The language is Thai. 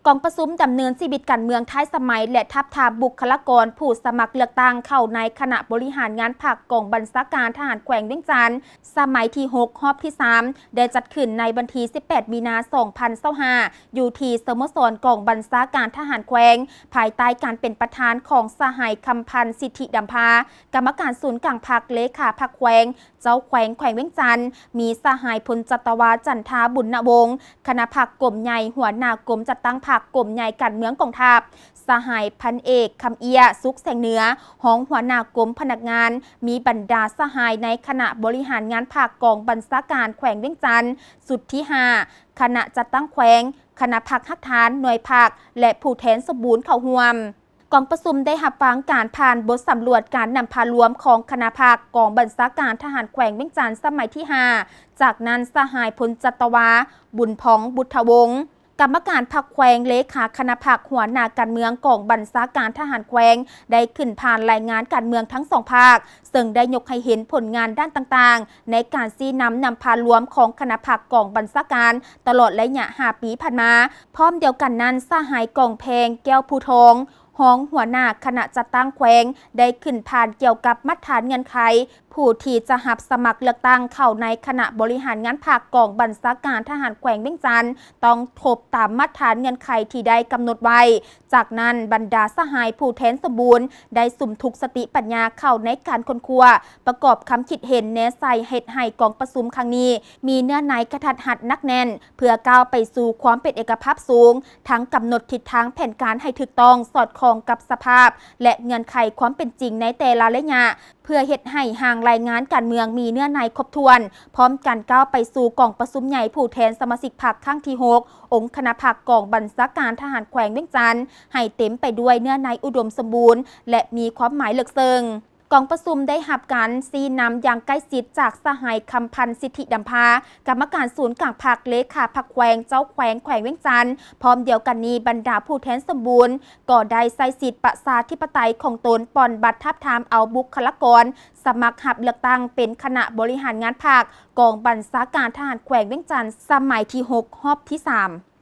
กองประชุมดำเนินชีวิตการเมืองท้ายสมัยและทับทามบุคลากรผู้สมัครเลือกตั้งเข้าในคณะบริหารงานภาคกองบัญชาการทหารแขวงเวียงจันทร์สมัยที่6รอบที่3ได้จัดขึ้นในวันที่18 มีนาคม 2025อยู่ที่สโมสรกองบัญชาการทหารแขวงภายใต้การเป็นประธานของสหายคำพันธ์สิทธิดำพากรรมการศูนย์กลางพรรคเลขาพรรคแขวงเจ้าแขวงเวียงจันทร์มีสหายพลจัตวาจันทาบุญนวงศ์คณะพรรคกรมใหญ่หัวหน้ากรมจัดตั้งพรรคกรมใหญ่การเมืองกองทัพสหายพันเอกคำเอียสุขแสงเหนือห้องหัวหน้ากรมพนักงานมีบรรดาสหายในคณะบริหารงานภาคกองบัญชาการแขวงเวียงจันทร์สุดที่5คณะจัดตั้งแขวงคณะพรรคฮักฐานหน่วยพรรคและผู้แทนสมบูรณ์เข้าร่วมกองประชุมได้รับฟังการผ่านบทสำรวจการนำพารวมของคณะพรรคกองบัญชาการทหารแขวงเวียงจันทร์สมัยที่5จากนั้นสหายพลจัตวาบุญพองบุตรวงศ์กรรมการพรรคแขวงเลขาคณะพรรคหัวหน้าการเมืองกองบัญชาการทหารแขวงได้ขึ้นผ่านรายงานการเมืองทั้งสองภาคซึ่งได้ยกให้เห็นผลงานด้านต่างๆในการชี้นำพารวมของคณะพรรคกองบัญชาการตลอดระยะ5 ปีผ่านมาพร้อมเดียวกันนั้นสหายกองเพงแก้วภูทองห้องหัวหน้าคณะจัดตั้งแขวงได้ขึ้นผ่านเกี่ยวกับมาตรฐานเงื่อนไขผู้ที่จะหับสมัครเลือกตั้งเข้าในคณะบริหารงานภาคกองบัญชาการทหารแขวงเวียงจันทร์ต้องทบตามมาตรฐานเงื่อนไขที่ได้กำหนดไว้จากนั้นบรรดาสหายผู้แทนสมบูรณ์ได้สุ่มทุกสติปัญญาเข้าในการค้นคว้าประกอบคำคิดเห็นแนใส่เหตุให้กองประชุมครั้งนี้มีเนื้อในกระทัดหัดนักแน่นเพื่อก้าวไปสู่ความเป็นเอกภาพสูงทั้งกำหนดทิศทางแผนการให้ถูกต้องสอดคล้องกับสภาพและเงื่อนไขความเป็นจริงในแต่ละระยะเพื่อเฮ็ดให้ห่างรายงานการเมืองมีเนื้อในครบถ้วนพร้อมกันก้าวไปสู่กองประชุมใหญ่ผู้แทนสมาชิกพรรคครั้งที่6องค์คณะพรรคกองบัญชาการทหารแขวงเวียงจันทร์ให้เต็มไปด้วยเนื้อในอุดมสมบูรณ์และมีความหมายลึกซึ้งกองประชุมได้รับการชี้นำอย่างใกล้ชิดจากสหายคำพันธ์สิทธิดำพากรรมการศูนย์กลางพรรคเลขาพรรคแขวงเจ้าแขวงเวียงจันทร์พร้อมเดียวกันนี้บรรดาผู้แทนสมบูรณ์ก็ได้ใช้สิทธิประชาธิปไตยของตนปอนบัตรทับทามเอาบุคลากรสมัครหับเลือกตั้งเป็นคณะบริหารงานภาคกองบัญชาการทหารแขวงเวียงจันทร์สมัยที่6รอบที่3